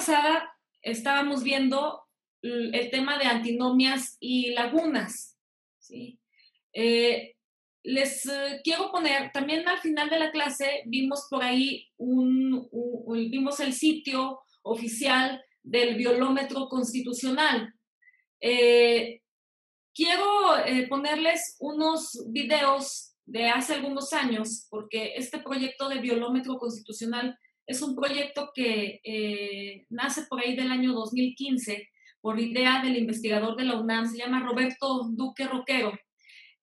pasada estábamos viendo el tema de antinomias y lagunas, ¿sí? Les quiero poner, también al final de la clase vimos por ahí vimos el sitio oficial del Violómetro Constitucional. Quiero ponerles unos videos de hace algunos años, porque este proyecto de Violómetro Constitucional es un proyecto que nace por ahí del año 2015 por idea del investigador de la UNAM, se llama Roberto Duque Roquero.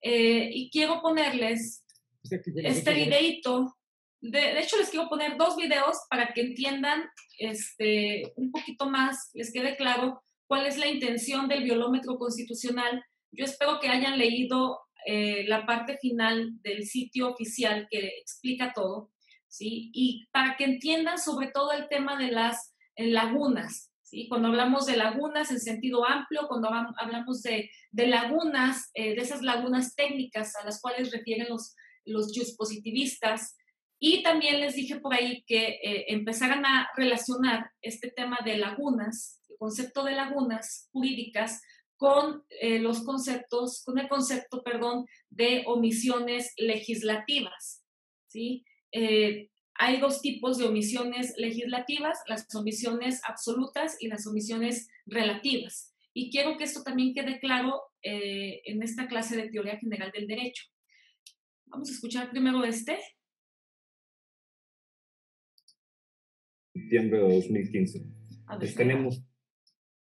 Y quiero ponerles este videíto. De hecho, les quiero poner dos videos para que entiendan un poquito más, les quede claro cuál es la intención del Violómetro Constitucional. Yo espero que hayan leído la parte final del sitio oficial que explica todo, ¿sí? Y para que entiendan sobre todo el tema de las lagunas, ¿sí? Cuando hablamos de lagunas en sentido amplio, cuando hablamos de lagunas, de esas lagunas técnicas a las cuales refieren los positivistas. Y también les dije por ahí que empezaran a relacionar este tema de lagunas, el concepto de lagunas jurídicas, con el concepto, de omisiones legislativas, ¿sí? Hay dos tipos de omisiones legislativas, las omisiones absolutas y las omisiones relativas. Y quiero que esto también quede claro en esta clase de Teoría General del Derecho. Vamos a escuchar primero Septiembre de 2015. A ver, tenemos...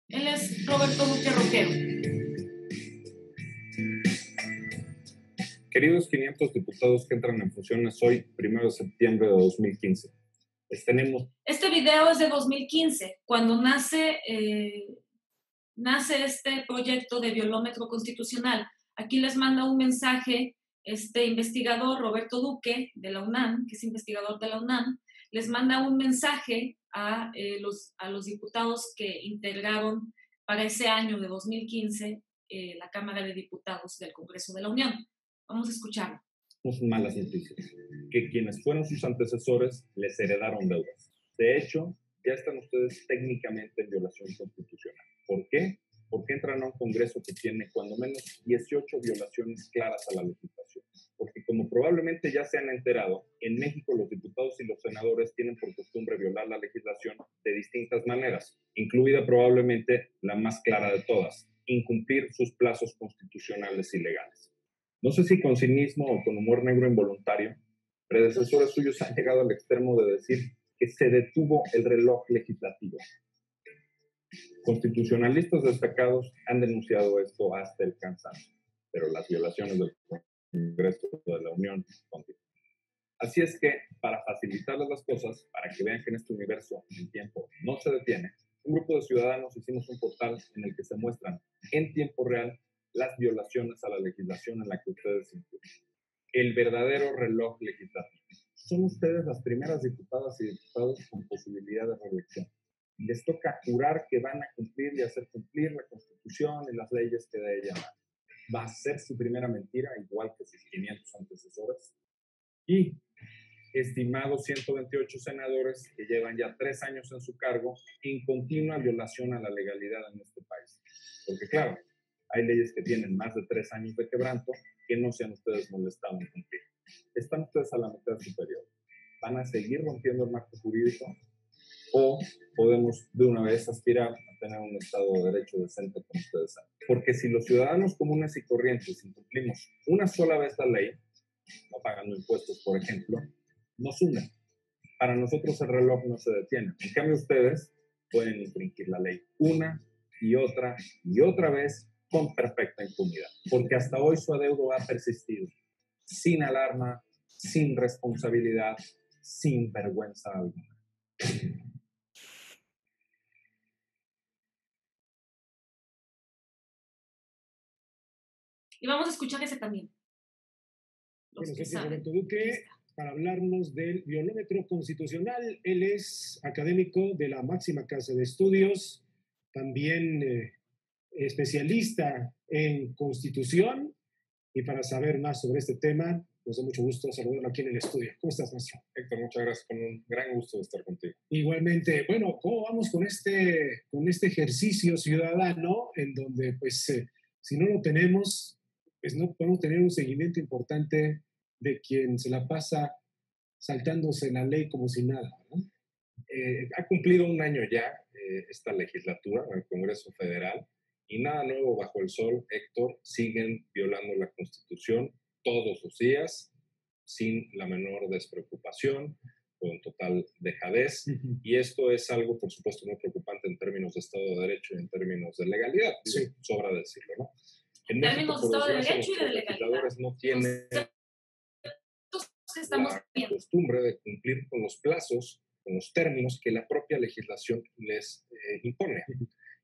Él es Roberto Duque Roquero. Queridos 500 diputados que entran en funciones hoy, 1 de septiembre de 2015. Este video es de 2015, cuando nace este proyecto de Violómetro Constitucional. Aquí les manda un mensaje este investigador, Roberto Duque, de la UNAM, que es investigador de la UNAM, les manda un mensaje a los diputados que integraron para ese año de 2015 la Cámara de Diputados del Congreso de la Unión. Vamos a escucharlo. Malas noticias, que quienes fueron sus antecesores les heredaron deudas. De hecho, ya están ustedes técnicamente en violación constitucional. ¿Por qué? Porque entran a un Congreso que tiene cuando menos 18 violaciones claras a la legislación. Porque como probablemente ya se han enterado, en México los diputados y los senadores tienen por costumbre violar la legislación de distintas maneras, incluida probablemente la más clara de todas, incumplir sus plazos constitucionales y legales. No sé si con cinismo o con humor negro involuntario, predecesores suyos han llegado al extremo de decir que se detuvo el reloj legislativo. Constitucionalistas destacados han denunciado esto hasta el cansancio, pero las violaciones del Congreso de la Unión continúan. Así es que, para facilitarles las cosas, para que vean que en este universo el tiempo no se detiene, un grupo de ciudadanos hicimos un portal en el que se muestran en tiempo real las violaciones a la legislación en la que ustedes incurren. El verdadero reloj legislativo. Son ustedes las primeras diputadas y diputados con posibilidad de reelección. Les toca jurar que van a cumplir y hacer cumplir la Constitución y las leyes que de ella emanan. Va a ser su primera mentira, igual que sus 500 antecesores. Y, estimados 128 senadores que llevan ya 3 años en su cargo, en continua violación a la legalidad en este país. Porque claro, hay leyes que tienen más de 3 años de quebranto que no se han ustedes molestado en cumplir. Están ustedes a la mitad superior. ¿Van a seguir rompiendo el marco jurídico? ¿O podemos de una vez aspirar a tener un Estado de Derecho decente como ustedes saben? Porque si los ciudadanos comunes y corrientes incumplimos una sola vez la ley, no pagando impuestos, por ejemplo, nos unen. Para nosotros el reloj no se detiene. En cambio, ustedes pueden infringir la ley una y otra vez con perfecta impunidad. Porque hasta hoy su adeudo ha persistido, sin alarma, sin responsabilidad, sin vergüenza alguna. Y vamos a escuchar ese también. Bueno, soy Roberto Duque para hablarnos del Violómetro Constitucional. Él es académico de la máxima casa de estudios, también especialista en Constitución Y para saber más sobre este tema, nos da mucho gusto saludarlo aquí en el estudio. ¿Cómo estás, maestro? Héctor, muchas gracias. Con un gran gusto de estar contigo. Igualmente, bueno, ¿cómo vamos con este ejercicio ciudadano en donde, pues, si no lo tenemos, pues no podemos tener un seguimiento importante de quien se la pasa saltándose la ley como si nada, ¿no? Ha cumplido un año ya esta legislatura en el Congreso Federal y nada nuevo bajo el sol, Héctor. Siguen violando la Constitución todos los días sin la menor despreocupación, con total dejadez. Y esto es algo, por supuesto, muy preocupante en términos de Estado de Derecho y en términos de legalidad. Sí. Sobra decirlo, ¿no? En términos de Estado de Derecho y de legalidad. No tienen la costumbre de cumplir con los plazos, con los términos que la propia legislación les impone.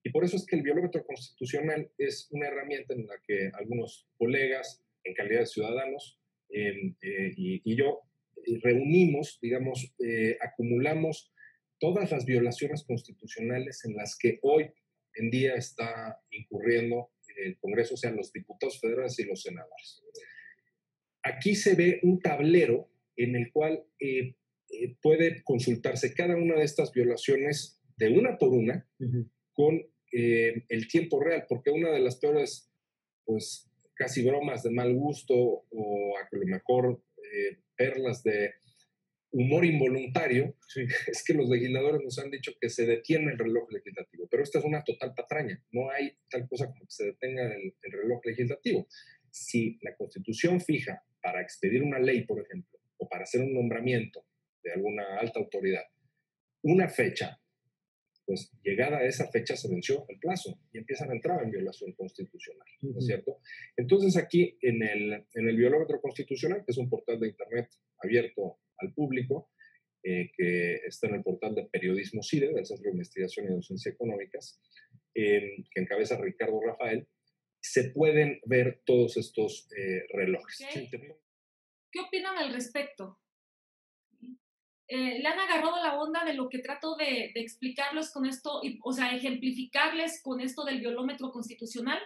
Y por eso es que el violómetro constitucional es una herramienta en la que algunos colegas, en calidad de ciudadanos, y yo reunimos, digamos, acumulamos todas las violaciones constitucionales en las que hoy en día está incurriendo el Congreso, o sea, los diputados federales y los senadores. Aquí se ve un tablero en el cual puede consultarse cada una de estas violaciones de una por una con el tiempo real, porque una de las peores, pues, casi bromas de mal gusto o a lo mejor perlas de humor involuntario, sí, es que los legisladores nos han dicho que se detiene el reloj legislativo, pero esta es una total patraña. No hay tal cosa como que se detenga el reloj legislativo. Si la Constitución fija para expedir una ley, por ejemplo, o para hacer un nombramiento de alguna alta autoridad, una fecha, pues llegada a esa fecha se venció el plazo y empiezan a entrar en violación constitucional, ¿no es cierto? Entonces aquí en el Violómetro Constitucional, que es un portal de internet abierto al público, que está en el portal de Periodismo CIDE, del Centro de Investigación y Docencia Económicas, que encabeza Ricardo Rafael, se pueden ver todos estos relojes. Okay. ¿Qué opinan al respecto? Le han agarrado la onda de lo que trato de explicarles con esto, o sea, ejemplificarles con esto del violómetro constitucional.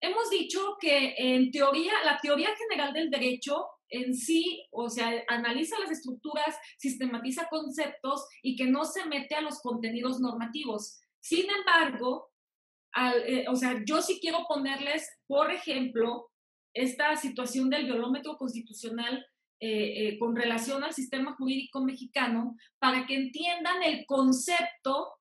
Hemos dicho que en teoría, la teoría general del derecho en sí, o sea, analiza las estructuras, sistematiza conceptos y que no se mete a los contenidos normativos. Sin embargo, o sea, yo sí quiero ponerles, por ejemplo, esta situación del violómetro constitucional con relación al sistema jurídico mexicano para que entiendan el concepto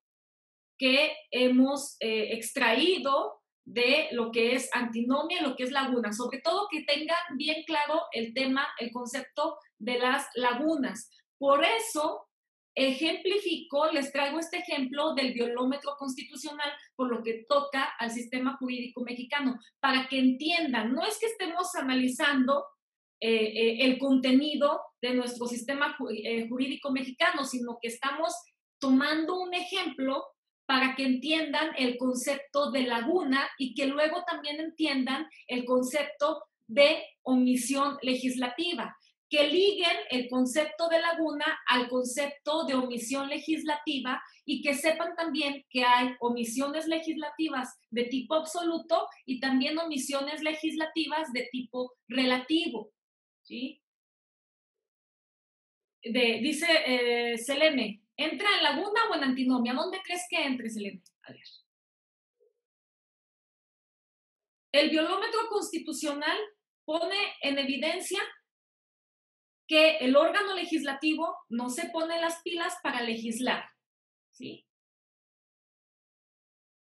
que hemos extraído de lo que es antinomia y lo que es laguna. Sobre todo que tengan bien claro el tema, el concepto de las lagunas. Por eso ejemplifico, les traigo este ejemplo del violómetro constitucional por lo que toca al sistema jurídico mexicano, para que entiendan, no es que estemos analizando el contenido de nuestro sistema jurídico mexicano, sino que estamos tomando un ejemplo para que entiendan el concepto de laguna y que luego también entiendan el concepto de omisión legislativa, que liguen el concepto de laguna al concepto de omisión legislativa y que sepan también que hay omisiones legislativas de tipo absoluto y también omisiones legislativas de tipo relativo. ¿Sí? Dice Selene, ¿entra en laguna o en antinomia? ¿Dónde crees que entre, Selene? A ver. El violómetro constitucional pone en evidencia que el órgano legislativo no se pone las pilas para legislar. ¿Sí?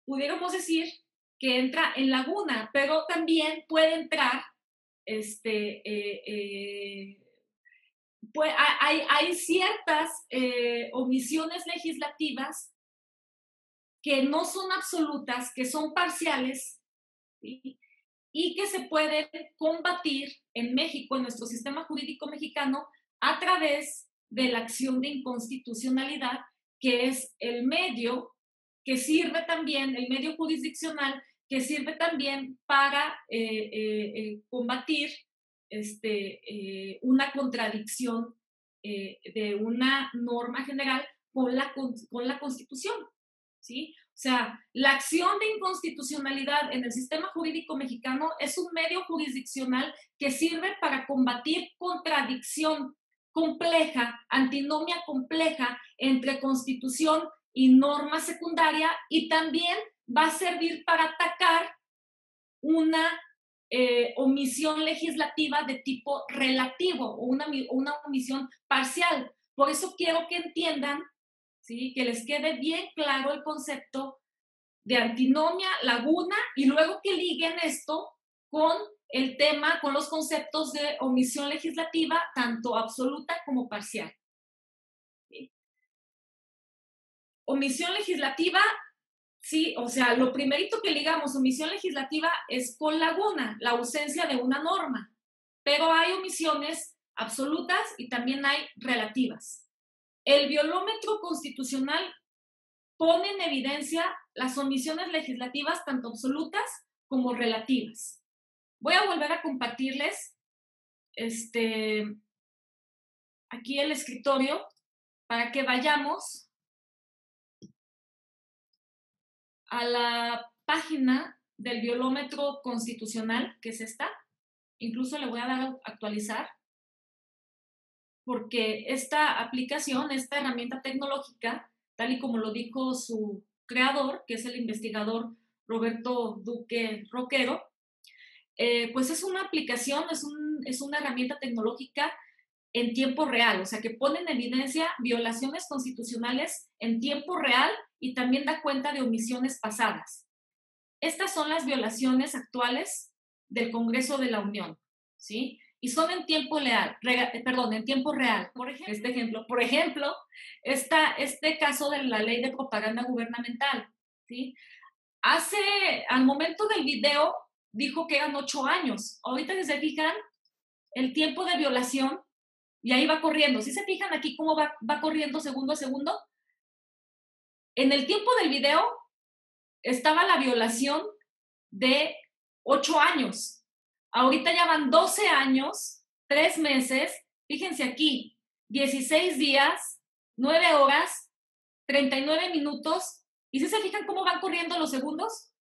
Pudiéramos decir que entra en laguna, pero también puede entrar pues hay ciertas omisiones legislativas que no son absolutas, que son parciales, ¿sí? Y que se pueden combatir en México, en nuestro sistema jurídico mexicano, a través de la acción de inconstitucionalidad, que es el medio que sirve también, el medio jurisdiccional, que sirve también para combatir una contradicción de una norma general con la Constitución, ¿sí? sea, la acción de inconstitucionalidad en el sistema jurídico mexicano es un medio jurisdiccional que sirve para combatir contradicción compleja, antinomia compleja entre Constitución y norma secundaria, y también va a servir para atacar una omisión legislativa de tipo relativo o una omisión parcial. Por eso quiero que entiendan, ¿sí?, que les quede bien claro el concepto de antinomia, laguna, y luego que liguen esto con el tema, con los conceptos de omisión legislativa, tanto absoluta como parcial. ¿Sí? Omisión legislativa, sí, o sea, lo primerito que ligamos omisión legislativa es con laguna, la ausencia de una norma, pero hay omisiones absolutas y también hay relativas. El violómetro constitucional pone en evidencia las omisiones legislativas tanto absolutas como relativas. Voy a volver a compartirles aquí el escritorio para que vayamos a la página del violómetro constitucional, que es esta. Incluso le voy a dar a actualizar, porque esta aplicación, esta herramienta tecnológica, tal y como lo dijo su creador, que es el investigador Roberto Duque Roquero, pues es una aplicación, es una herramienta tecnológica en tiempo real, o sea, que pone en evidencia violaciones constitucionales en tiempo real y también da cuenta de omisiones pasadas. Estas son las violaciones actuales del Congreso de la Unión, ¿sí? Y son en tiempo real, en tiempo real. Por ejemplo, este caso de la ley de propaganda gubernamental, ¿sí? Al momento del video, dijo que eran 8 años. Ahorita, si se fijan, el tiempo de violación, y ahí va corriendo. ¿Sí se fijan aquí cómo va corriendo segundo a segundo? En el tiempo del video estaba la violación de 8 años. Ahorita ya van 12 años, 3 meses, fíjense aquí, 16 días, 9 horas, 39 minutos, ¿y si se fijan cómo van corriendo los segundos?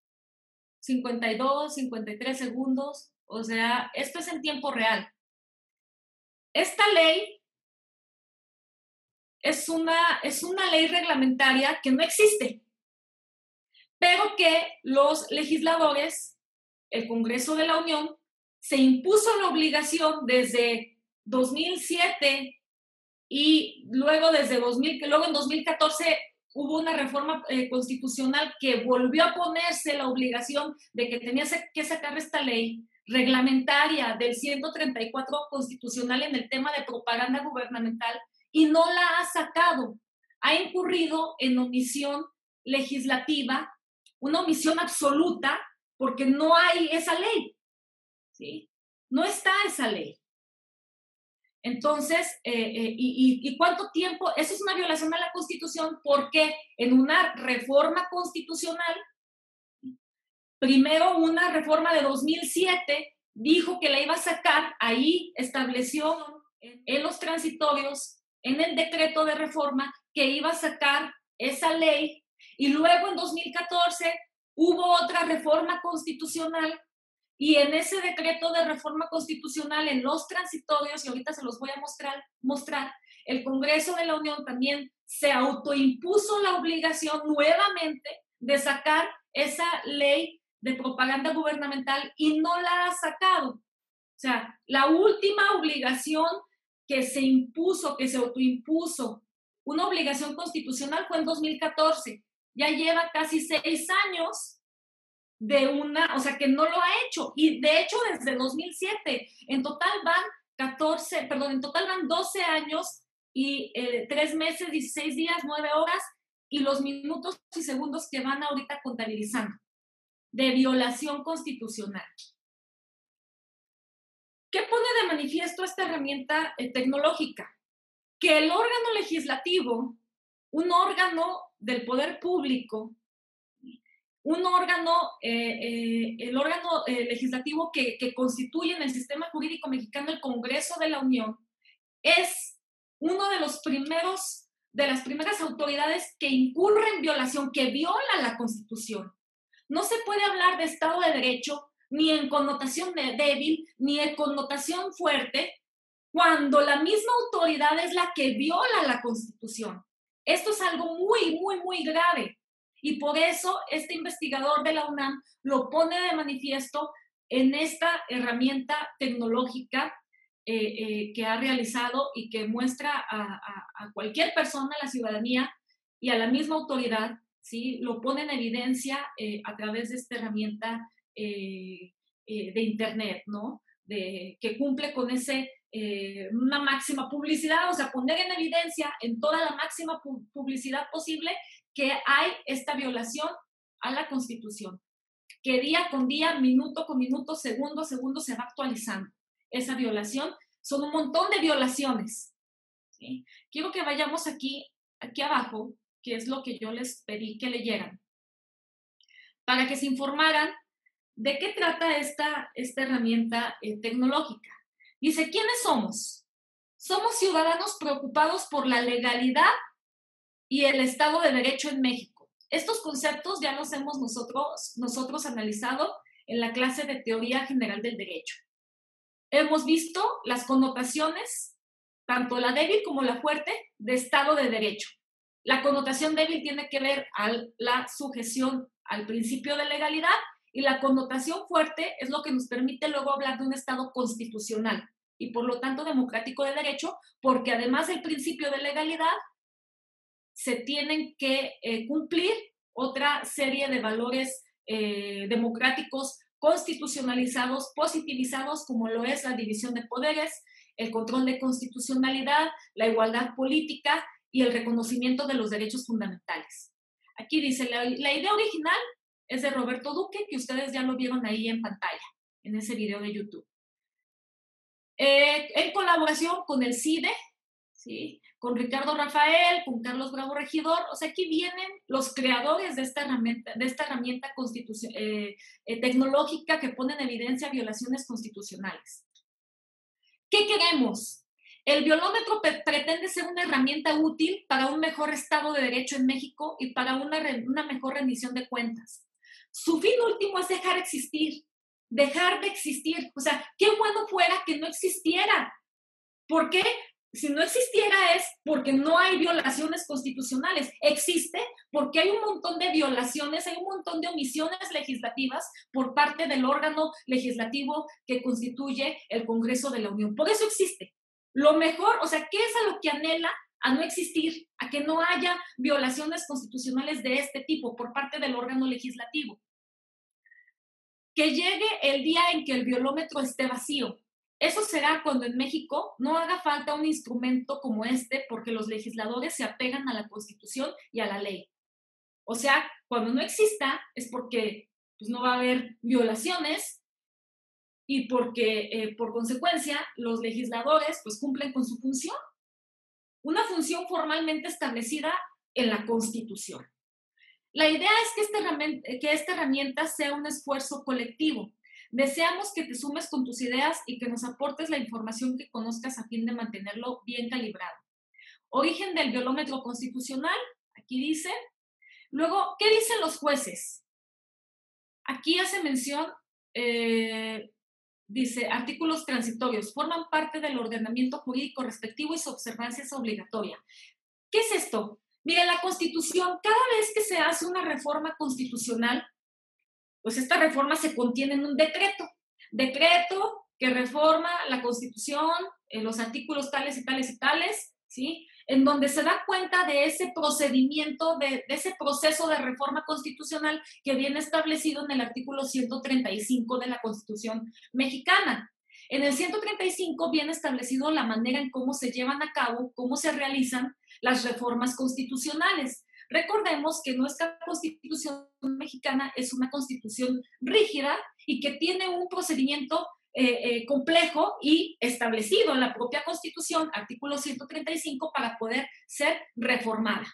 52, 53 segundos, o sea, esto es en tiempo real. Esta ley es una ley reglamentaria que no existe, pero que los legisladores, el Congreso de la Unión, se impuso la obligación desde 2007 y luego luego en 2014 hubo una reforma constitucional que volvió a ponerse la obligación de que tenía que sacar esta ley reglamentaria del 134 constitucional en el tema de propaganda gubernamental y no la ha sacado. Ha incurrido en omisión legislativa, una omisión absoluta, porque no hay esa ley, ¿sí? No está esa ley. Entonces, ¿y cuánto tiempo? Eso es una violación a la Constitución, porque en una reforma constitucional, primero una reforma de 2007, dijo que la iba a sacar, ahí estableció en los transitorios, en el decreto de reforma, que iba a sacar esa ley, y luego en 2014 hubo otra reforma constitucional, y en ese decreto de reforma constitucional, en los transitorios, y ahorita se los voy a mostrar, el Congreso de la Unión también se autoimpuso la obligación nuevamente de sacar esa ley de propaganda gubernamental y no la ha sacado. O sea, la última obligación que se impuso, que se autoimpuso, una obligación constitucional, fue en 2014. Ya lleva casi 6 años o sea, que no lo ha hecho. Y de hecho, desde 2007, en total van 12 años y 3 meses, 16 días, 9 horas, y los minutos y segundos que van ahorita contabilizando de violación constitucional. ¿Qué pone de manifiesto esta herramienta tecnológica? Que el órgano legislativo, un órgano del poder público, un órgano, el órgano legislativo que constituye en el sistema jurídico mexicano el Congreso de la Unión, es uno de los primeros de las primeras autoridades que incurre en violación, que viola la Constitución. No se puede hablar de Estado de Derecho ni en connotación débil, ni en connotación fuerte, cuando la misma autoridad es la que viola la Constitución. Esto es algo muy, muy, muy grave. Y por eso este investigador de la UNAM lo pone de manifiesto en esta herramienta tecnológica que ha realizado y que muestra a cualquier persona, a la ciudadanía y a la misma autoridad, ¿sí? Lo pone en evidencia a través de esta herramienta de Internet, ¿no? Que cumple con una máxima publicidad, o sea, poner en evidencia en toda la máxima publicidad posible que hay esta violación a la Constitución, que día con día, minuto con minuto, segundo a segundo se va actualizando. Esa violación, son un montón de violaciones, ¿sí? Quiero que vayamos aquí abajo, que es lo que yo les pedí que leyeran, para que se informaran de qué trata esta herramienta tecnológica. Dice, ¿quiénes somos? Somos ciudadanos preocupados por la legalidad y el Estado de Derecho en México. Estos conceptos ya los hemos nosotros analizado en la clase de Teoría General del Derecho. Hemos visto las connotaciones, tanto la débil como la fuerte, de Estado de Derecho. La connotación débil tiene que ver a la sujeción al principio de legalidad, y la connotación fuerte es lo que nos permite luego hablar de un Estado constitucional y por lo tanto democrático de derecho, porque además del principio de legalidad se tienen que cumplir otra serie de valores democráticos constitucionalizados, positivizados, como lo es la división de poderes, el control de constitucionalidad, la igualdad política y el reconocimiento de los derechos fundamentales. Aquí dice, la idea original es de Roberto Duque, que ustedes ya lo vieron ahí en pantalla, en ese video de YouTube. En colaboración con el CIDE, ¿sí? Con Ricardo Rafael, con Carlos Bravo Regidor, o sea, aquí vienen los creadores de esta herramienta tecnológica que pone en evidencia violaciones constitucionales. ¿Qué queremos? El violómetro pretende ser una herramienta útil para un mejor Estado de Derecho en México y para una mejor rendición de cuentas. Su fin último es dejar de existir. O sea, qué bueno fuera que no existiera. ¿Por qué? Si no existiera es porque no hay violaciones constitucionales. Existe porque hay un montón de violaciones, hay un montón de omisiones legislativas por parte del órgano legislativo que constituye el Congreso de la Unión. Por eso existe. Lo mejor, o sea, ¿qué es a lo que anhela? A no existir, a que no haya violaciones constitucionales de este tipo por parte del órgano legislativo. Que llegue el día en que el violómetro esté vacío. Eso será cuando en México no haga falta un instrumento como este porque los legisladores se apegan a la Constitución y a la ley. O sea, cuando no exista es porque pues, no va a haber violaciones y porque, por consecuencia, los legisladores pues, cumplen con su función. Una función formalmente establecida en la Constitución. La idea es que esta herramienta sea un esfuerzo colectivo. Deseamos que te sumes con tus ideas y que nos aportes la información que conozcas a fin de mantenerlo bien calibrado. Origen del violómetro constitucional, aquí dice. Luego, ¿qué dicen los jueces? Aquí hace mención, dice, artículos transitorios, forman parte del ordenamiento jurídico respectivo y su observancia es obligatoria. ¿Qué es esto? Mira, la Constitución, cada vez que se hace una reforma constitucional, pues esta reforma se contiene en un decreto que reforma la Constitución, los artículos tales y tales y tales, ¿sí? En donde se da cuenta de ese procedimiento, de ese proceso de reforma constitucional que viene establecido en el artículo 135 de la Constitución mexicana. En el 135 viene establecido la manera en cómo se llevan a cabo, cómo se realizan las reformas constitucionales. Recordemos que nuestra Constitución mexicana es una constitución rígida y que tiene un procedimiento complejo y establecido en la propia Constitución, artículo 135, para poder ser reformada.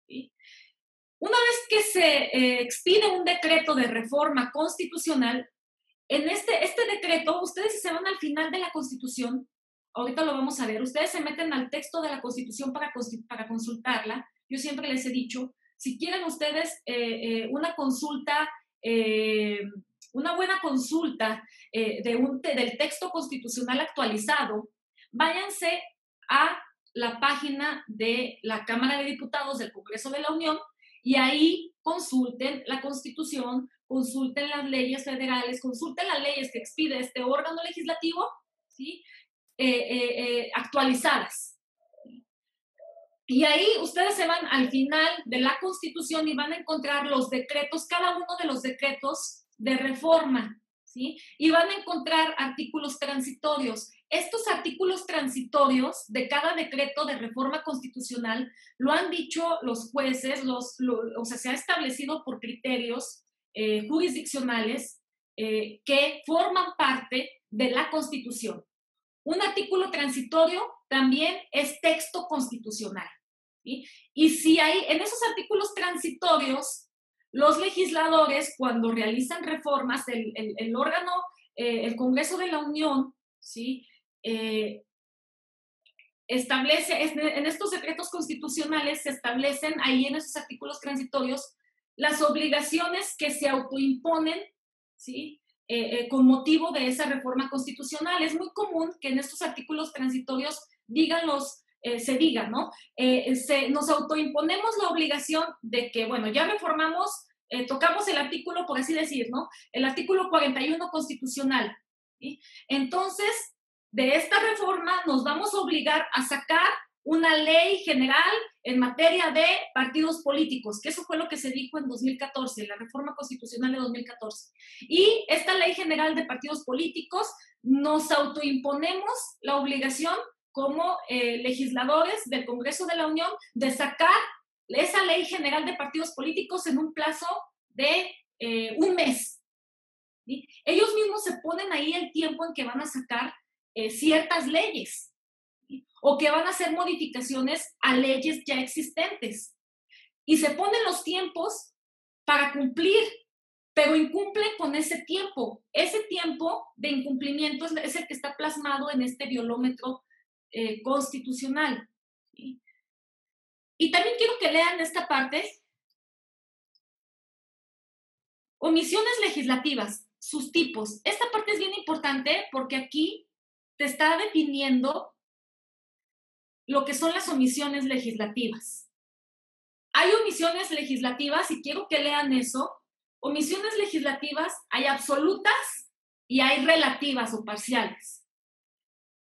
¿Sí? Una vez que se expide un decreto de reforma constitucional, en este decreto, ustedes se van al final de la Constitución, ahorita lo vamos a ver, ustedes se meten al texto de la Constitución para consultarla. Yo siempre les he dicho, si quieren ustedes una consulta, una buena consulta del texto constitucional actualizado, váyanse a la página de la Cámara de Diputados del Congreso de la Unión y ahí consulten la Constitución, consulten las leyes federales, consulten las leyes que expide este órgano legislativo, ¿sí? Actualizadas. Y ahí ustedes se van al final de la Constitución y van a encontrar los decretos, cada uno de los decretos de reforma, ¿sí? Y van a encontrar artículos transitorios. Estos artículos transitorios de cada decreto de reforma constitucional lo han dicho los jueces, o sea, se ha establecido por criterios jurisdiccionales que forman parte de la Constitución. Un artículo transitorio también es texto constitucional, ¿sí? Y si hay en esos artículos transitorios, los legisladores, cuando realizan reformas, el órgano, el Congreso de la Unión, ¿sí? Establece, en estos decretos constitucionales se establecen ahí en esos artículos transitorios las obligaciones que se autoimponen, ¿sí? Con motivo de esa reforma constitucional. Es muy común que en estos artículos transitorios se diga, ¿no? Nos autoimponemos la obligación de que, bueno, ya reformamos, tocamos el artículo, por así decir, ¿no? El artículo 41 constitucional, ¿sí? Entonces, de esta reforma nos vamos a obligar a sacar una ley general en materia de partidos políticos, que eso fue lo que se dijo en 2014, la reforma constitucional de 2014. Y esta ley general de partidos políticos nos autoimponemos la obligación como legisladores del Congreso de la Unión de sacar esa ley general de partidos políticos en un plazo de un mes, ¿sí? Ellos mismos se ponen ahí el tiempo en que van a sacar ciertas leyes, ¿sí? O que van a hacer modificaciones a leyes ya existentes. Y se ponen los tiempos para cumplir, pero incumplen con ese tiempo. Ese tiempo de incumplimiento es el que está plasmado en este violómetro constitucional, ¿sí? Y también quiero que lean esta parte. Omisiones legislativas, sus tipos. Esta parte es bien importante porque aquí te está definiendo lo que son las omisiones legislativas. Hay omisiones legislativas, y quiero que lean eso. Omisiones legislativas hay absolutas y hay relativas o parciales.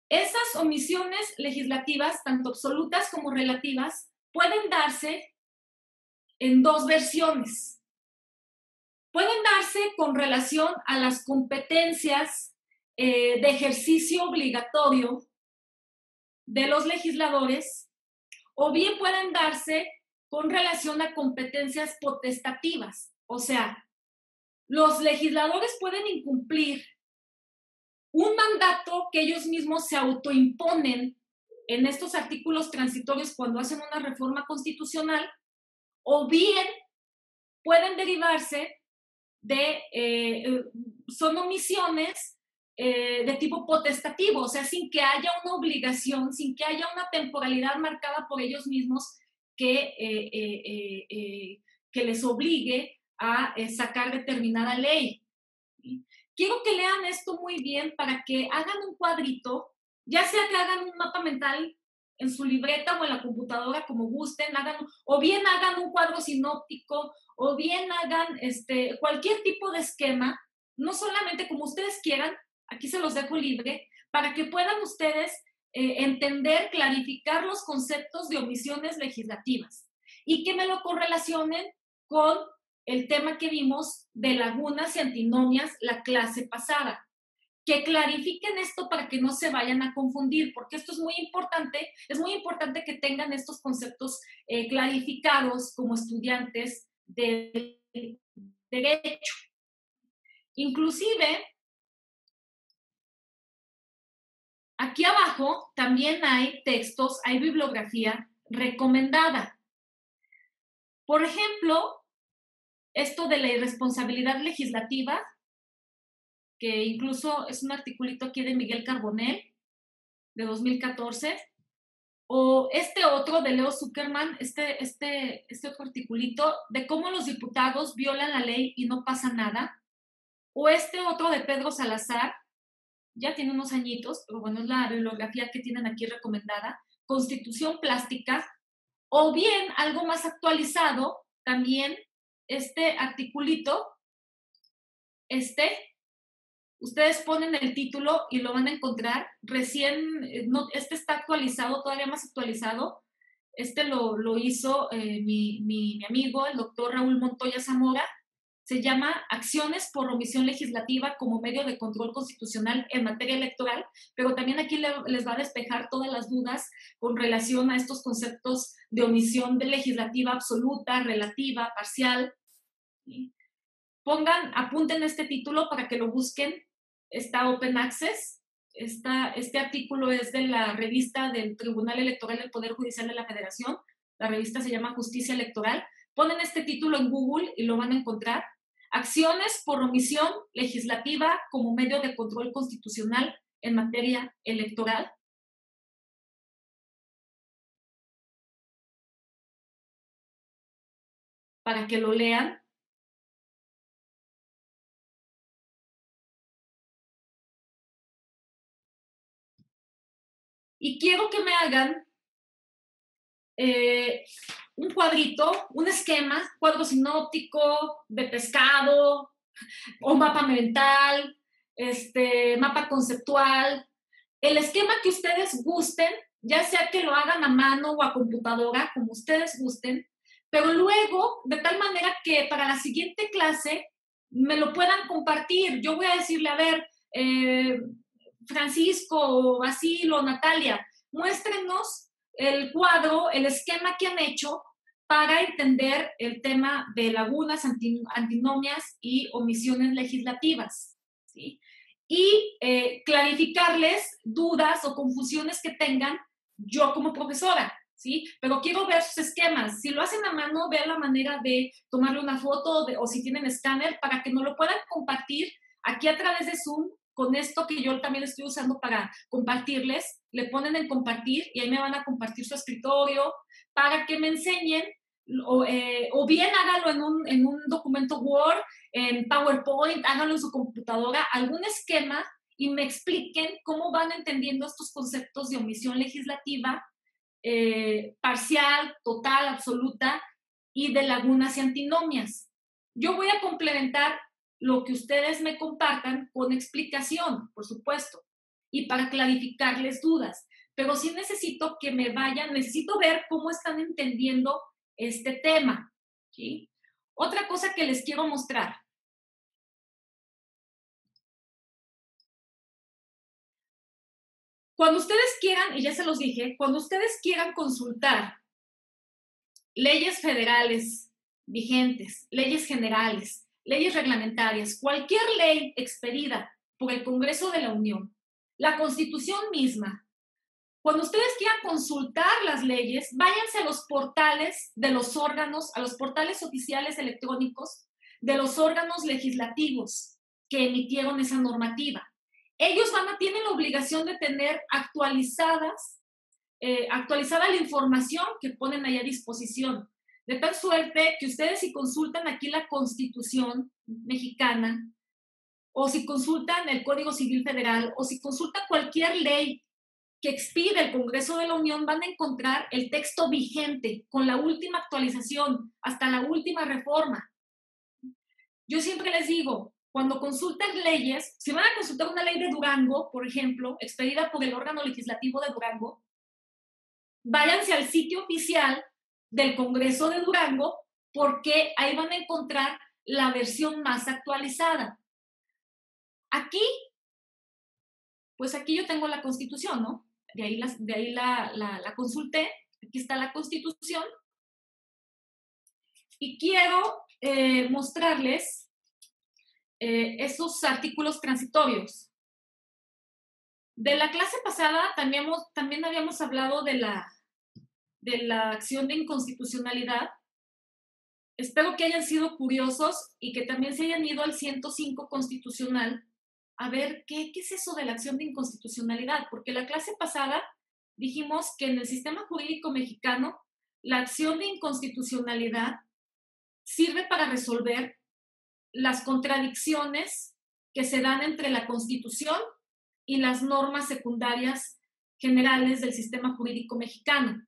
Esas omisiones legislativas, tanto absolutas como relativas, pueden darse en dos versiones. Pueden darse con relación a las competencias de ejercicio obligatorio de los legisladores, o bien pueden darse con relación a competencias potestativas. O sea, los legisladores pueden incumplir un mandato que ellos mismos se autoimponen en estos artículos transitorios cuando hacen una reforma constitucional, o bien pueden derivarse son omisiones de tipo potestativo, o sea, sin que haya una obligación, sin que haya una temporalidad marcada por ellos mismos que les obligue a sacar determinada ley. ¿Sí? Quiero que lean esto muy bien para que hagan un cuadrito, ya sea que hagan un mapa mental en su libreta o en la computadora, como gusten, o bien hagan un cuadro sinóptico, o bien hagan cualquier tipo de esquema, no solamente como ustedes quieran, aquí se los dejo libre, para que puedan ustedes entender, clarificar los conceptos de omisiones legislativas y que me lo correlacionen con el tema que vimos de lagunas y antinomias la clase pasada. Que clarifiquen esto para que no se vayan a confundir, porque esto es muy importante que tengan estos conceptos clarificados como estudiantes del derecho. Inclusive, aquí abajo también hay textos, hay bibliografía recomendada. Por ejemplo, esto de la irresponsabilidad legislativa, que incluso es un articulito aquí de Miguel Carbonell, de 2014, o este otro de Leo Zuckerman, este otro articulito de cómo los diputados violan la ley y no pasa nada, o este otro de Pedro Salazar, ya tiene unos añitos, pero bueno, es la bibliografía que tienen aquí recomendada, Constitución Plástica, o bien algo más actualizado, también este articulito, ustedes ponen el título y lo van a encontrar. Recién, este está actualizado, todavía más actualizado. Lo hizo mi amigo, el doctor Raúl Montoya Zamora. Se llama Acciones por omisión legislativa como medio de control constitucional en materia electoral, pero también aquí les va a despejar todas las dudas con relación a estos conceptos de omisión de legislativa absoluta, relativa, parcial. ¿Sí? Apunten este título para que lo busquen. Está Open Access. Este artículo es de la revista del Tribunal Electoral del Poder Judicial de la Federación. La revista se llama Justicia Electoral. Ponen este título en Google y lo van a encontrar. Acciones por omisión legislativa como medio de control constitucional en materia electoral. Para que lo lean. Y quiero que me hagan un cuadrito, un esquema, cuadro sinóptico de pescado, o mapa mental, mapa conceptual, el esquema que ustedes gusten, ya sea que lo hagan a mano o a computadora, como ustedes gusten, pero luego, de tal manera que para la siguiente clase me lo puedan compartir. Yo voy a decirle, a ver, Francisco, Basilio, Natalia, muéstrenos el cuadro, el esquema que han hecho para entender el tema de lagunas, antinomias y omisiones legislativas, ¿sí? Y clarificarles dudas o confusiones que tengan yo como profesora, ¿sí? Pero quiero ver sus esquemas. Si lo hacen a mano, vean la manera de tomarle una foto o si tienen escáner para que nos lo puedan compartir aquí a través de Zoom con esto que yo también estoy usando para compartirles. Le ponen en compartir y ahí me van a compartir su escritorio para que me enseñen o bien háganlo en un documento Word, en PowerPoint, háganlo en su computadora, algún esquema y me expliquen cómo van entendiendo estos conceptos de omisión legislativa, parcial, total, absoluta y de lagunas y antinomias. Yo voy a complementar lo que ustedes me compartan con explicación, por supuesto, y para clarificarles dudas. Pero sí necesito que me vayan, necesito ver cómo están entendiendo este tema, ¿sí? Otra cosa que les quiero mostrar. Cuando ustedes quieran, y ya se los dije, cuando ustedes quieran consultar leyes federales vigentes, leyes generales, leyes reglamentarias, cualquier ley expedida por el Congreso de la Unión, la Constitución misma, cuando ustedes quieran consultar las leyes, váyanse a los portales de los órganos, a los portales oficiales electrónicos de los órganos legislativos que emitieron esa normativa. Ellos tienen la obligación de tener actualizada la información que ponen ahí a disposición. De tal suerte que ustedes si consultan aquí la Constitución mexicana, o si consultan el Código Civil Federal, o si consultan cualquier ley que expide el Congreso de la Unión, van a encontrar el texto vigente con la última actualización, hasta la última reforma. Yo siempre les digo, cuando consultan leyes, si van a consultar una ley de Durango, por ejemplo, expedida por el órgano legislativo de Durango, váyanse al sitio oficial del Congreso de Durango porque ahí van a encontrar la versión más actualizada. Aquí, pues aquí yo tengo la Constitución, ¿no? De ahí la consulté. Aquí está la Constitución. Y quiero mostrarles esos artículos transitorios. De la clase pasada también habíamos hablado de la acción de inconstitucionalidad. Espero que hayan sido curiosos y que también se hayan ido al 105 constitucional a ver qué es eso de la acción de inconstitucionalidad, porque la clase pasada dijimos que en el sistema jurídico mexicano la acción de inconstitucionalidad sirve para resolver las contradicciones que se dan entre la Constitución y las normas secundarias generales del sistema jurídico mexicano.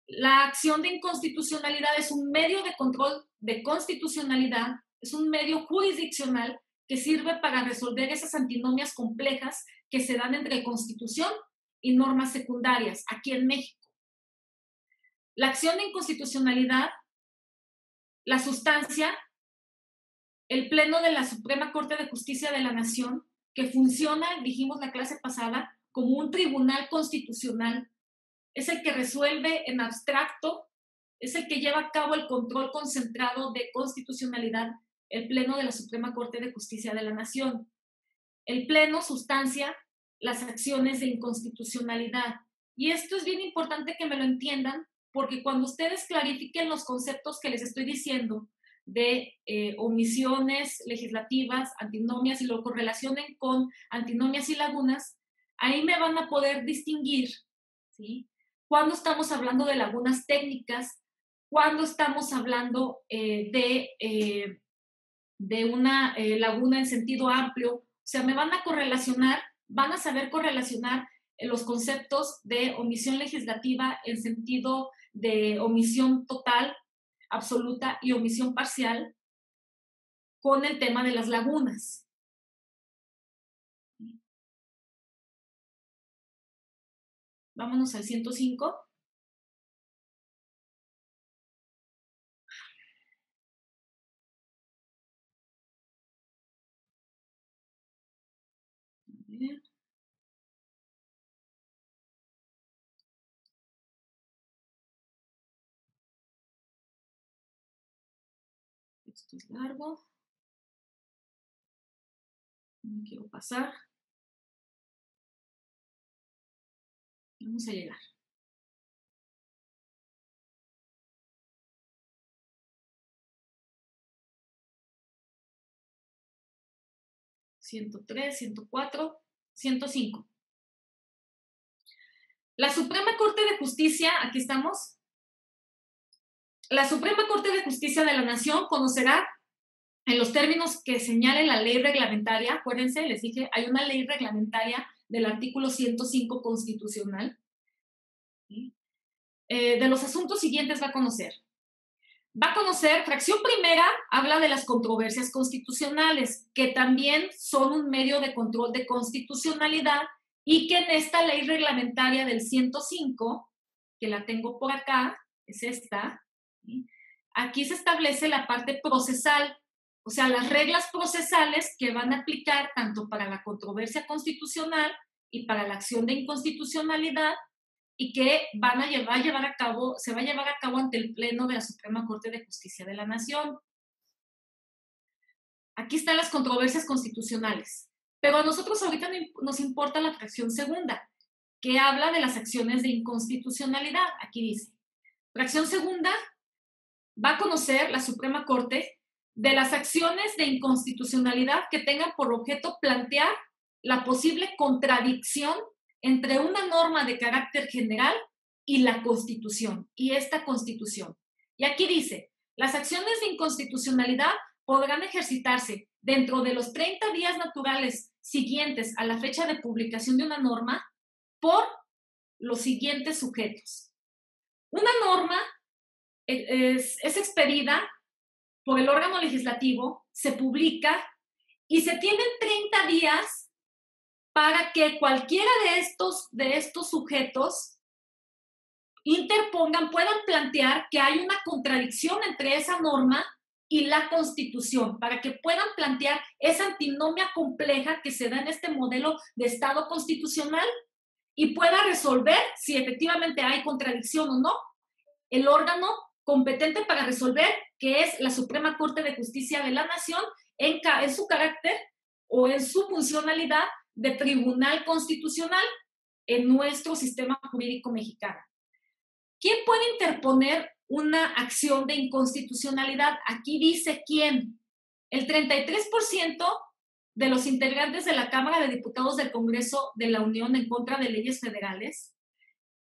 La acción de inconstitucionalidad es un medio de control de constitucionalidad, es un medio jurisdiccional que sirve para resolver esas antinomias complejas que se dan entre Constitución y normas secundarias aquí en México. La acción de inconstitucionalidad, la sustancia, el Pleno de la Suprema Corte de Justicia de la Nación, que funciona, dijimos la clase pasada, como un tribunal constitucional, es el que resuelve en abstracto, es el que lleva a cabo el control concentrado de constitucionalidad, el Pleno de la Suprema Corte de Justicia de la Nación. El Pleno sustancia las acciones de inconstitucionalidad. Y esto es bien importante que me lo entiendan, porque cuando ustedes clarifiquen los conceptos que les estoy diciendo de omisiones legislativas, antinomias, y lo correlacionen con antinomias y lagunas, ahí me van a poder distinguir, ¿sí?, cuando estamos hablando de lagunas técnicas, cuando estamos hablando de una laguna en sentido amplio. O sea, me van a correlacionar, van a saber correlacionar los conceptos de omisión legislativa en sentido de omisión total, absoluta y omisión parcial con el tema de las lagunas. Vámonos al 105. Esto es largo. No quiero pasar. Vamos a llegar. (103, 104, 105). La Suprema Corte de Justicia, aquí estamos. La Suprema Corte de Justicia de la Nación conocerá, en los términos que señale la ley reglamentaria, acuérdense, les dije, hay una ley reglamentaria del artículo 105 constitucional, ¿sí?, de los asuntos siguientes va a conocer. Va a conocer, fracción primera, habla de las controversias constitucionales, que también son un medio de control de constitucionalidad y que en esta ley reglamentaria del 105, que la tengo por acá, es esta, ¿sí?, aquí se establece la parte procesal, o sea, las reglas procesales que van a aplicar tanto para la controversia constitucional y para la acción de inconstitucionalidad, y que se va a llevar a cabo ante el Pleno de la Suprema Corte de Justicia de la Nación. Aquí están las controversias constitucionales, pero a nosotros ahorita nos importa la fracción segunda, que habla de las acciones de inconstitucionalidad. Aquí dice, fracción segunda, va a conocer la Suprema Corte de las acciones de inconstitucionalidad que tengan por objeto plantear la posible contradicción entre una norma de carácter general y la Constitución, y esta Constitución. Y aquí dice, las acciones de inconstitucionalidad podrán ejercitarse dentro de los 30 días naturales siguientes a la fecha de publicación de una norma por los siguientes sujetos. Una norma es expedida por el órgano legislativo, se publica y se tienen 30 días para que cualquiera de estos sujetos interpongan, puedan plantear que hay una contradicción entre esa norma y la Constitución, para que puedan plantear esa antinomia compleja que se da en este modelo de Estado constitucional y pueda resolver si efectivamente hay contradicción o no. El órgano competente para resolver, que es la Suprema Corte de Justicia de la Nación, en su carácter o en su funcionalidad de tribunal constitucional en nuestro sistema jurídico mexicano. ¿Quién puede interponer una acción de inconstitucionalidad? Aquí dice quién. El 33% de los integrantes de la Cámara de Diputados del Congreso de la Unión en contra de leyes federales,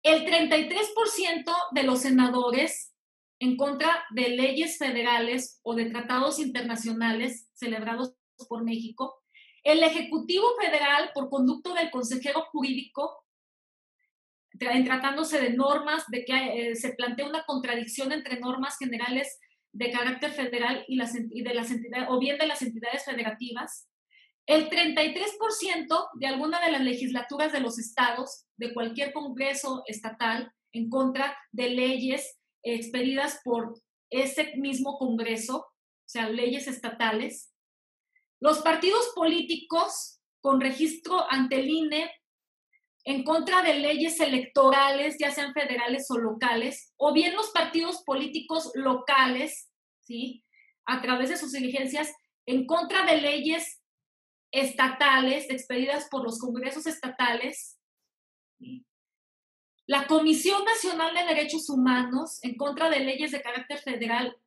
el 33% de los senadores en contra de leyes federales o de tratados internacionales celebrados por México, el Ejecutivo Federal, por conducto del consejero jurídico, tratándose de normas, de que se plantea una contradicción entre normas generales de carácter federal y de las entidades, o bien de las entidades federativas, el 33% de alguna de las legislaturas de los estados, de cualquier congreso estatal, en contra de leyes expedidas por ese mismo congreso, o sea, leyes estatales. Los partidos políticos con registro ante el INE en contra de leyes electorales, ya sean federales o locales, o bien los partidos políticos locales, ¿sí?, a través de sus diligencias, en contra de leyes estatales expedidas por los congresos estatales, ¿sí? La Comisión Nacional de Derechos Humanos en contra de leyes de carácter federal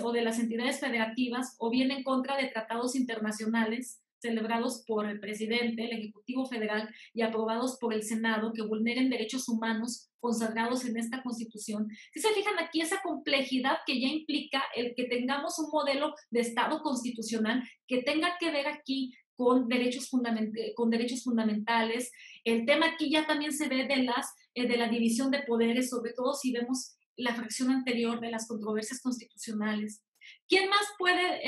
o de las entidades federativas, o bien en contra de tratados internacionales celebrados por el presidente, el Ejecutivo Federal y aprobados por el Senado que vulneren derechos humanos consagrados en esta Constitución. Si se fijan aquí esa complejidad que ya implica el que tengamos un modelo de Estado constitucional que tenga que ver aquí con derechos fundamentales. El tema aquí ya también se ve de la división de poderes, sobre todo si vemos la fracción anterior de las controversias constitucionales. ¿Quién más puede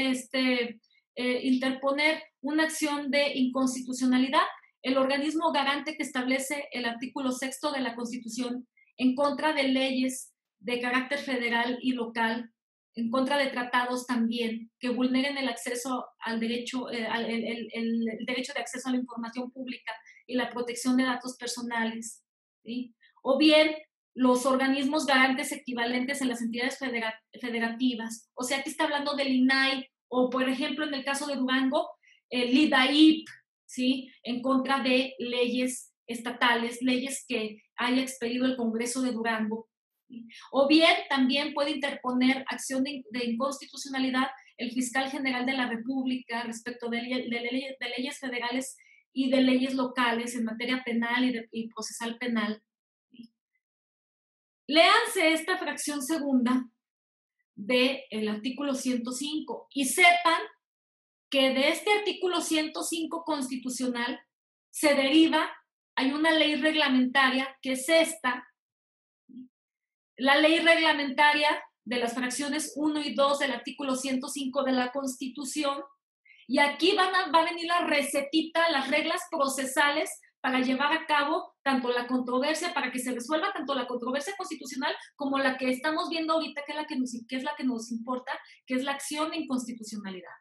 interponer una acción de inconstitucionalidad? El organismo garante que establece el artículo 6 de la Constitución en contra de leyes de carácter federal y local, en contra de tratados también que vulneren el acceso al derecho, el derecho de acceso a la información pública y la protección de datos personales, ¿sí? O bien los organismos garantes equivalentes en las entidades federativas. O sea, aquí está hablando del INAI, o por ejemplo, en el caso de Durango, el IDAIP, ¿sí?, en contra de leyes estatales, leyes que haya expedido el Congreso de Durango. ¿Sí? O bien también puede interponer acción de inconstitucionalidad el fiscal general de la República respecto de leyes federales y de leyes locales en materia penal y procesal penal. ¿Sí? Léanse esta fracción segunda del artículo 105 y sepan que de este artículo 105 constitucional se deriva, hay una ley reglamentaria que es esta, la ley reglamentaria de las fracciones 1 y 2 del artículo 105 de la Constitución, y aquí va a venir la recetita, las reglas procesales para llevar a cabo tanto la controversia, para que se resuelva tanto la controversia constitucional como la que estamos viendo ahorita, que es la que nos importa, que es la acción de inconstitucionalidad.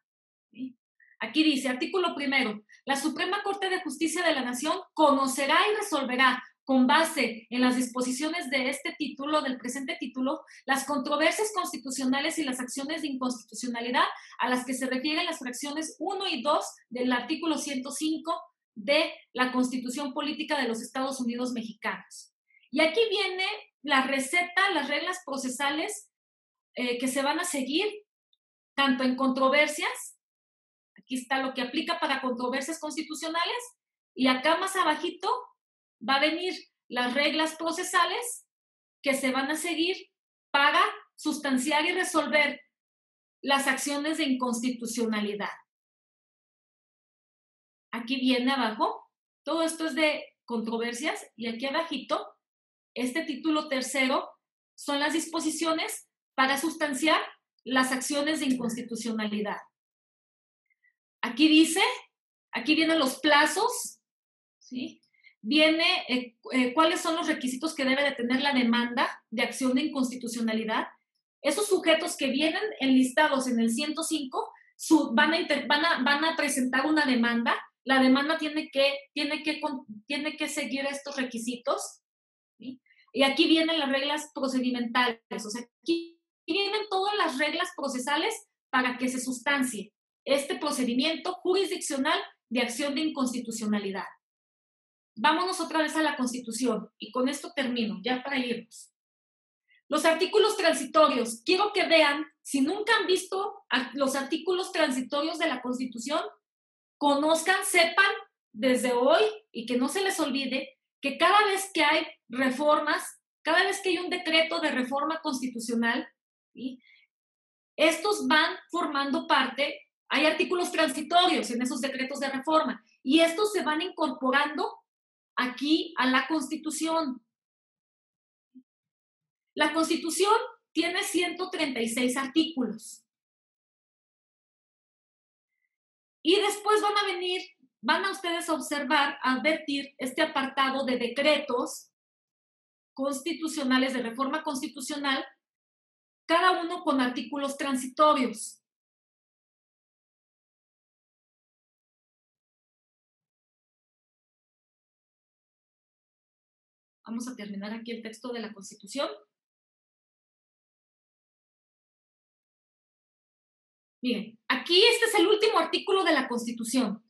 ¿Sí? Aquí dice, artículo 1, la Suprema Corte de Justicia de la Nación conocerá y resolverá con base en las disposiciones de este título, del presente título, las controversias constitucionales y las acciones de inconstitucionalidad a las que se refieren las fracciones 1 y 2 del artículo 105 de la Constitución Política de los Estados Unidos Mexicanos. Y aquí viene la receta, las reglas procesales que se van a seguir tanto en controversias, aquí está lo que aplica para controversias constitucionales, y acá más abajito va a venir las reglas procesales que se van a seguir para sustanciar y resolver las acciones de inconstitucionalidad. Aquí viene abajo, todo esto es de controversias, y aquí abajito, este título 3 son las disposiciones para sustanciar las acciones de inconstitucionalidad. Aquí dice, aquí vienen los plazos, ¿sí? Viene cuáles son los requisitos que debe de tener la demanda de acción de inconstitucionalidad. Esos sujetos que vienen enlistados en el 105 van a presentar una demanda. La demanda tiene que seguir estos requisitos, ¿sí? Y aquí vienen las reglas procedimentales. O sea, aquí vienen todas las reglas procesales para que se sustancie este procedimiento jurisdiccional de acción de inconstitucionalidad. Vámonos otra vez a la Constitución y con esto termino, ya para irnos. Los artículos transitorios. Quiero que vean, si nunca han visto los artículos transitorios de la Constitución, conozcan, sepan desde hoy y que no se les olvide que cada vez que hay reformas, cada vez que hay un decreto de reforma constitucional, ¿sí?, estos van formando parte, hay artículos transitorios en esos decretos de reforma y estos se van incorporando aquí a la Constitución. La Constitución tiene 136 artículos. Y después van a ustedes a observar, a advertir este apartado de decretos constitucionales, de reforma constitucional, cada uno con artículos transitorios. Vamos a terminar aquí el texto de la Constitución. Miren, aquí este es el último artículo de la Constitución,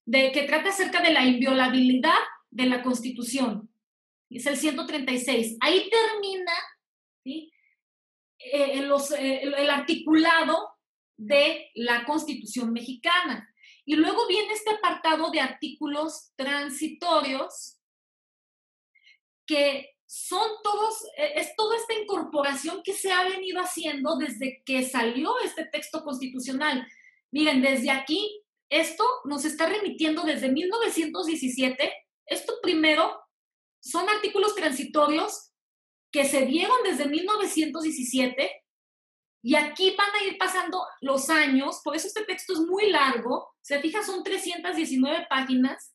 que trata acerca de la inviolabilidad de la Constitución. Es el 136. Ahí termina, ¿sí?, el articulado de la Constitución mexicana. Y luego viene este apartado de artículos transitorios que son todos, es toda esta incorporación que se ha venido haciendo desde que salió este texto constitucional. Miren, desde aquí, esto nos está remitiendo desde 1917. Esto primero son artículos transitorios que se dieron desde 1917 y aquí van a ir pasando los años, por eso este texto es muy largo, se fija, son 319 páginas.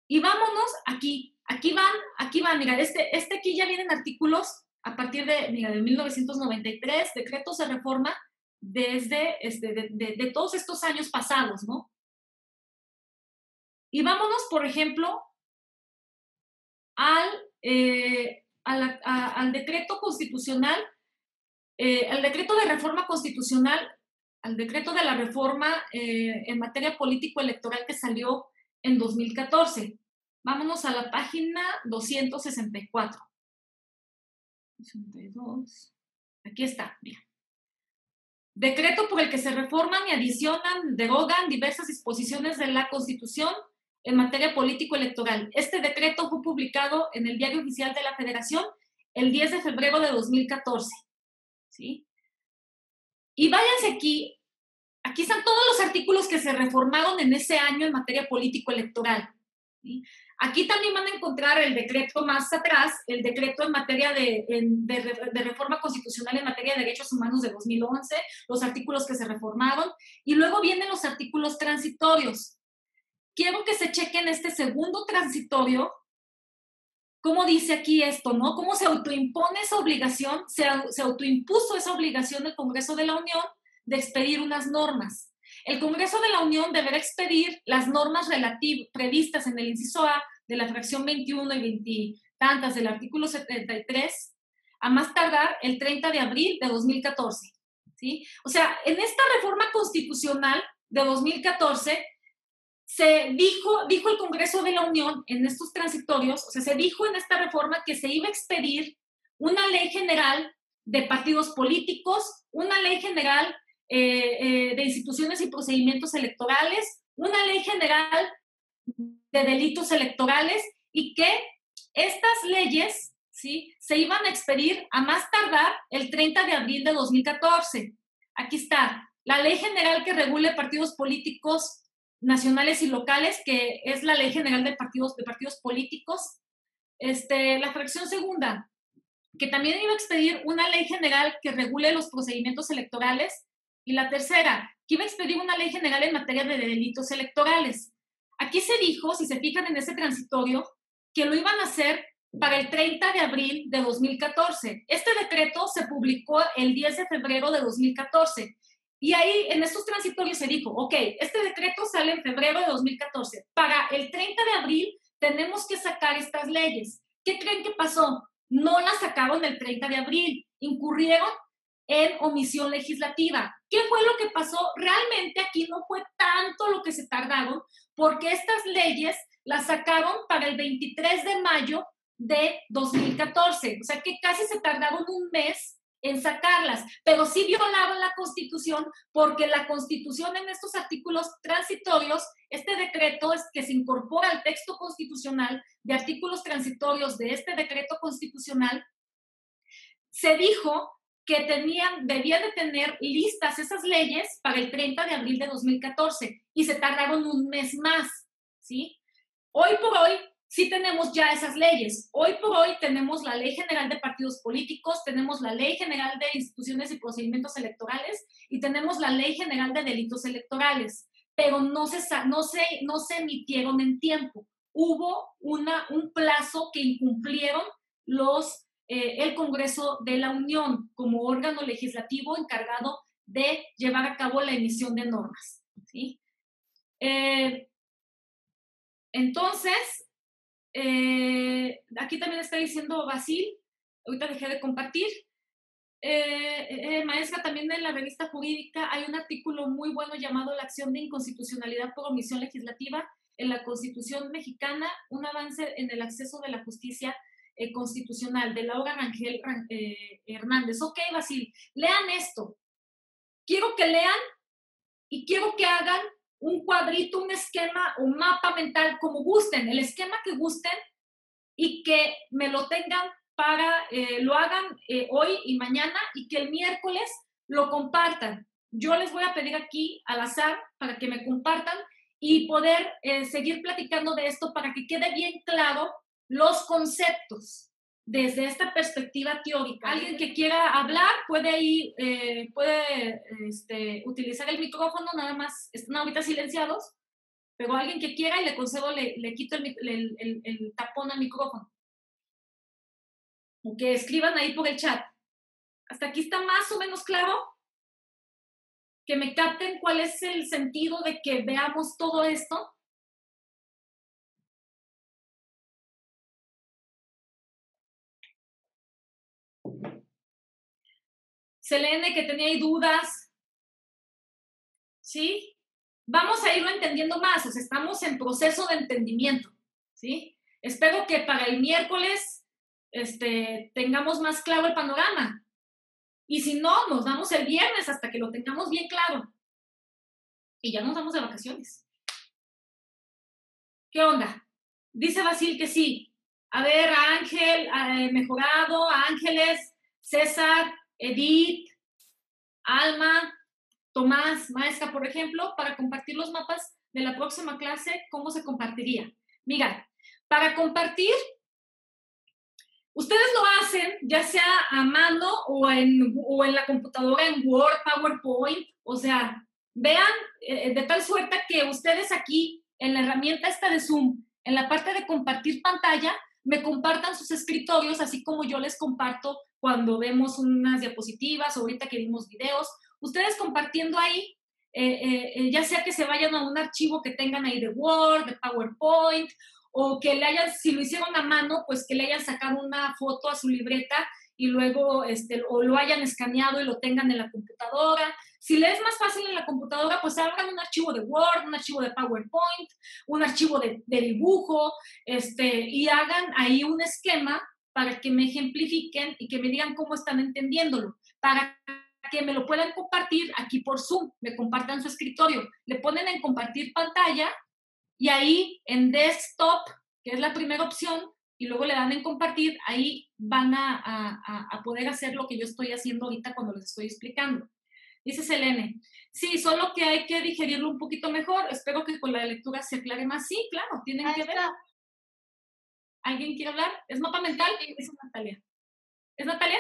Y vámonos aquí van, mira, aquí ya vienen artículos a partir de 1993, decretos de reforma desde de todos estos años pasados, ¿no? Y vámonos, por ejemplo, al decreto constitucional, al decreto de reforma constitucional, al decreto de la reforma en materia político-electoral que salió en 2014. Vámonos a la página 264. 62. Aquí está, mira. Decreto por el que se reforman y adicionan, derogan diversas disposiciones de la Constitución en materia político-electoral. Este decreto fue publicado en el Diario Oficial de la Federación el 10 de febrero de 2014. ¿Sí? Y váyanse aquí están todos los artículos que se reformaron en ese año en materia político-electoral. ¿Sí? Aquí también van a encontrar el decreto más atrás, el decreto en materia de reforma constitucional en materia de derechos humanos de 2011, los artículos que se reformaron, y luego vienen los artículos transitorios. Quiero que se chequen este segundo transitorio, cómo dice aquí esto, ¿no? Cómo se autoimpone esa obligación, se autoimpuso esa obligación del Congreso de la Unión de expedir unas normas. El Congreso de la Unión deberá expedir las normas previstas en el inciso A de la fracción 21 y 20 tantas del artículo 73 a más tardar el 30 de abril de 2014. ¿Sí? O sea, en esta reforma constitucional de 2014 se dijo el Congreso de la Unión en estos transitorios, o sea, se dijo en esta reforma que se iba a expedir una ley general de partidos políticos, una ley general de instituciones y procedimientos electorales, una ley general de delitos electorales y que estas leyes, ¿sí?, se iban a expedir a más tardar el 30 de abril de 2014. Aquí está, la ley general que regule partidos políticos nacionales y locales, que es la ley general de partidos políticos. La fracción segunda, que también iba a expedir una ley general que regule los procedimientos electorales. Y la tercera, que iba a expedir una ley general en materia de delitos electorales. Aquí se dijo, si se fijan en ese transitorio, que lo iban a hacer para el 30 de abril de 2014. Este decreto se publicó el 10 de febrero de 2014. Y ahí, en estos transitorios se dijo, ok, este decreto sale en febrero de 2014. Para el 30 de abril tenemos que sacar estas leyes. ¿Qué creen que pasó? No las sacaron el 30 de abril. Incurrieron en omisión legislativa. ¿Qué fue lo que pasó? Realmente aquí no fue tanto lo que se tardaron, porque estas leyes las sacaron para el 23 de mayo de 2014. O sea que casi se tardaron un mes en sacarlas, pero sí violaron la Constitución, porque la Constitución en estos artículos transitorios, este decreto es que se incorpora al texto constitucional de artículos transitorios de este decreto constitucional, se dijo que debían de tener listas esas leyes para el 30 de abril de 2014 y se tardaron un mes más, ¿sí? Hoy por hoy sí tenemos ya esas leyes. Hoy por hoy tenemos la Ley General de Partidos Políticos, tenemos la Ley General de Instituciones y Procedimientos Electorales y tenemos la Ley General de Delitos Electorales, pero no se emitieron en tiempo. Hubo un plazo que incumplieron el Congreso de la Unión como órgano legislativo encargado de llevar a cabo la emisión de normas, ¿sí? Entonces, aquí también está diciendo Basil, ahorita dejé de compartir, maestra, también en la revista jurídica hay un artículo muy bueno llamado La acción de inconstitucionalidad por omisión legislativa en la Constitución mexicana, un avance en el acceso de la justicia constitucional, de Laura Rangel Hernández. Ok, Basil, lean esto. Quiero que lean y quiero que hagan un cuadrito, un esquema, un mapa mental, como gusten, el esquema que gusten, y que me lo tengan lo hagan hoy y mañana, y que el miércoles lo compartan. Yo les voy a pedir aquí al azar para que me compartan y poder seguir platicando de esto para que quede bien claro los conceptos desde esta perspectiva teórica. Alguien que quiera hablar puede utilizar el micrófono, nada más están ahorita silenciados, pero alguien que quiera, y le concedo, le quito el tapón al micrófono. O que escriban ahí por el chat. ¿Hasta aquí está más o menos claro? Que me capten cuál es el sentido de que veamos todo esto. Selene, que tenía ahí dudas. ¿Sí? Vamos a irlo entendiendo más, o sea, estamos en proceso de entendimiento, ¿sí? Espero que para el miércoles tengamos más claro el panorama. Y si no, nos vamos el viernes hasta que lo tengamos bien claro. Y ya nos vamos de vacaciones. ¿Qué onda? Dice Basil que sí. A ver, a Ángel, Mejorado, a Ángeles, César, Edith, Alma, Tomás, maestra, por ejemplo, para compartir los mapas de la próxima clase, ¿cómo se compartiría? Mira, para compartir, ustedes lo hacen ya sea a mano o en la computadora, en Word, PowerPoint, o sea, vean de tal suerte que ustedes aquí, en la herramienta esta de Zoom, en la parte de compartir pantalla, me compartan sus escritorios, así como yo les comparto cuando vemos unas diapositivas o ahorita que vimos videos. Ustedes compartiendo ahí, ya sea que se vayan a un archivo que tengan ahí de Word, de PowerPoint, o que si lo hicieron a mano, pues que le hayan sacado una foto a su libreta y luego o lo hayan escaneado y lo tengan en la computadora. Si les es más fácil en la computadora, pues abran un archivo de Word, un archivo de PowerPoint, un archivo de dibujo, y hagan ahí un esquema para que me ejemplifiquen y que me digan cómo están entendiéndolo, para que me lo puedan compartir aquí por Zoom, me compartan su escritorio, le ponen en compartir pantalla y ahí en desktop, que es la primera opción, y luego le dan en compartir, ahí van a poder hacer lo que yo estoy haciendo ahorita cuando les estoy explicando. Dice Selene, sí, solo que hay que digerirlo un poquito mejor, espero que con la lectura se aclare más. Sí, claro, tienen que ver. ¿Alguien quiere hablar? ¿Es mapa mental? Sí. Dice Natalia. ¿Es Natalia?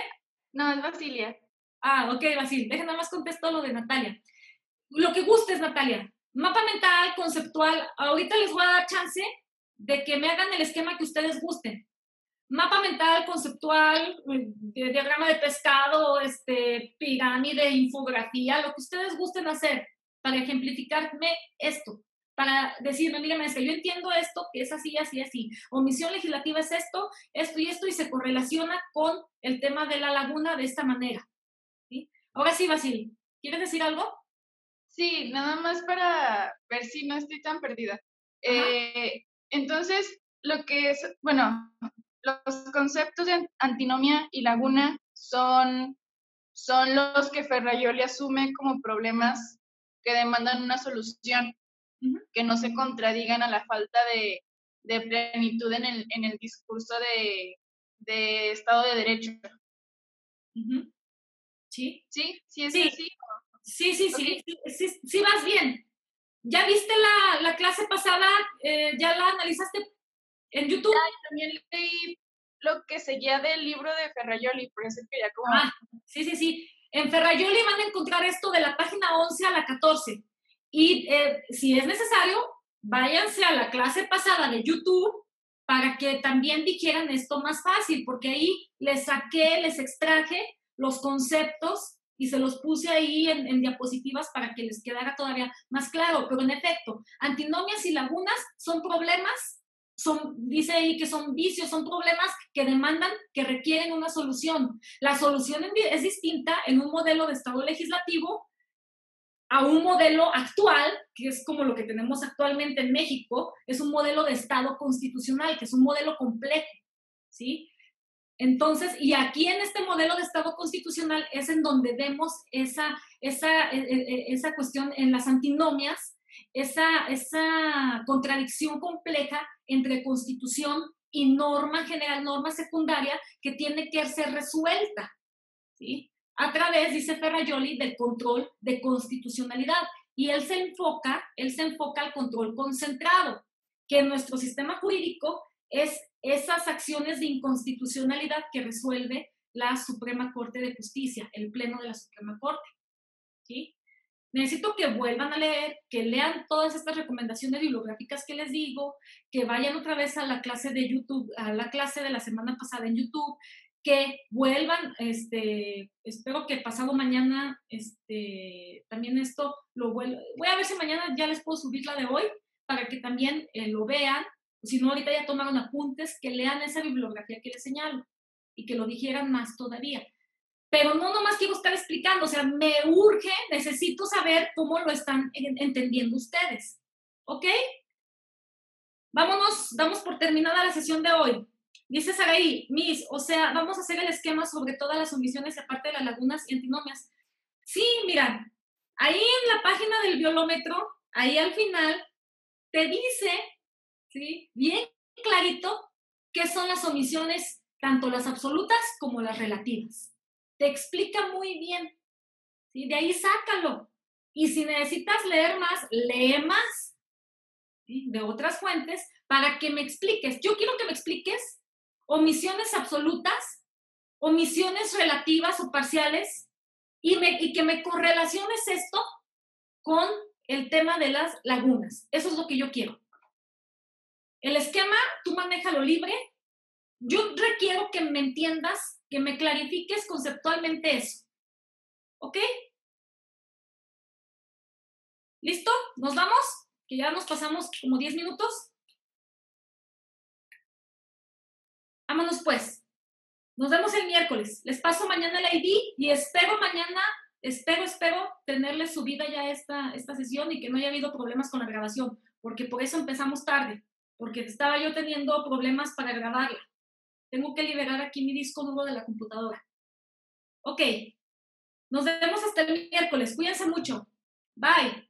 No, es Basilia. Ah, ok, Basil, deja nada más contesto lo de Natalia. Lo que gustes, Natalia. Mapa mental, conceptual, ahorita les voy a dar chance de que me hagan el esquema que ustedes gusten. Mapa mental, conceptual, diagrama de pescado, pirámide, infografía, lo que ustedes gusten hacer para ejemplificarme esto, para decirme, mira, maestra, yo entiendo esto, que es así, así, así. Omisión legislativa es esto, esto y se correlaciona con el tema de la laguna de esta manera. ¿Sí? Ahora sí, Basil, ¿quieres decir algo? Sí, nada más para ver si no estoy tan perdida. Entonces, lo que es, bueno, los conceptos de antinomia y laguna son son los que Ferrajoli asume como problemas que demandan una solución, que no se contradigan a la falta de plenitud en el discurso de Estado de Derecho. ¿Sí? ¿Sí? ¿Sí es Sí. así? Sí, Okay. sí vas bien. ¿Ya viste la clase pasada? ¿Ya la analizaste en YouTube? También leí lo que seguía del libro de Ferrajoli, por eso quería como... Sí. En Ferrajoli van a encontrar esto de la página 11 a la 14. Y si es necesario, váyanse a la clase pasada de YouTube para que también digieran esto más fácil, porque ahí les extraje los conceptos y se los puse ahí en diapositivas para que les quedara todavía más claro. Pero en efecto, antinomias y lagunas son problemas, dice ahí que son vicios, son problemas que demandan, que requieren una solución. La solución es distinta en un modelo de Estado legislativo a un modelo actual, que es como lo que tenemos actualmente en México, es un modelo de Estado constitucional, que es un modelo complejo, ¿sí? Entonces, y aquí en este modelo de Estado constitucional es en donde vemos esa cuestión en las antinomias, esa contradicción compleja entre constitución y norma general, norma secundaria, que tiene que ser resuelta, ¿sí? A través, dice Ferrajoli, del control de constitucionalidad. Y él se enfoca al control concentrado, que en nuestro sistema jurídico es esas acciones de inconstitucionalidad que resuelve la Suprema Corte de Justicia, el Pleno de la Suprema Corte, ¿sí? Necesito que vuelvan a leer, que lean todas estas recomendaciones bibliográficas que les digo, que vayan otra vez a la clase de YouTube, a la clase de la semana pasada en YouTube, que vuelvan, espero que pasado mañana, también esto lo vuelvo, voy a ver si mañana ya les puedo subir la de hoy, para que también lo vean, si no ahorita ya tomaron apuntes, que lean esa bibliografía que les señalo, y que lo digieran más todavía. Pero no nomás quiero estar explicando, o sea, me urge, necesito saber cómo lo están entendiendo ustedes, ¿ok? Damos por terminada la sesión de hoy. Dice Saraí, Miss, o sea, vamos a hacer el esquema sobre todas las omisiones aparte de las lagunas y antinomias. Sí, mira, ahí en la página del biolómetro, ahí al final, te dice, ¿sí? Bien clarito, qué son las omisiones, tanto las absolutas como las relativas. Te explica muy bien, ¿sí? De ahí sácalo. Y si necesitas leer más, lee más, ¿sí? De otras fuentes para que me expliques. Yo quiero que me expliques omisiones absolutas, omisiones relativas o parciales y que me correlaciones esto con el tema de las lagunas. Eso es lo que yo quiero. El esquema, tú manéjalo libre. Yo requiero que me entiendas, que me clarifiques conceptualmente eso. ¿Ok? ¿Listo? ¿Nos vamos? Que ya nos pasamos como 10 minutos. Vámonos pues. Nos vemos el miércoles. Les paso mañana el ID y espero mañana, espero tenerles subida ya esta sesión y que no haya habido problemas con la grabación, porque por eso empezamos tarde, porque estaba yo teniendo problemas para grabarla. Tengo que liberar aquí mi disco duro de la computadora. Ok. Nos vemos hasta el miércoles. Cuídense mucho. Bye.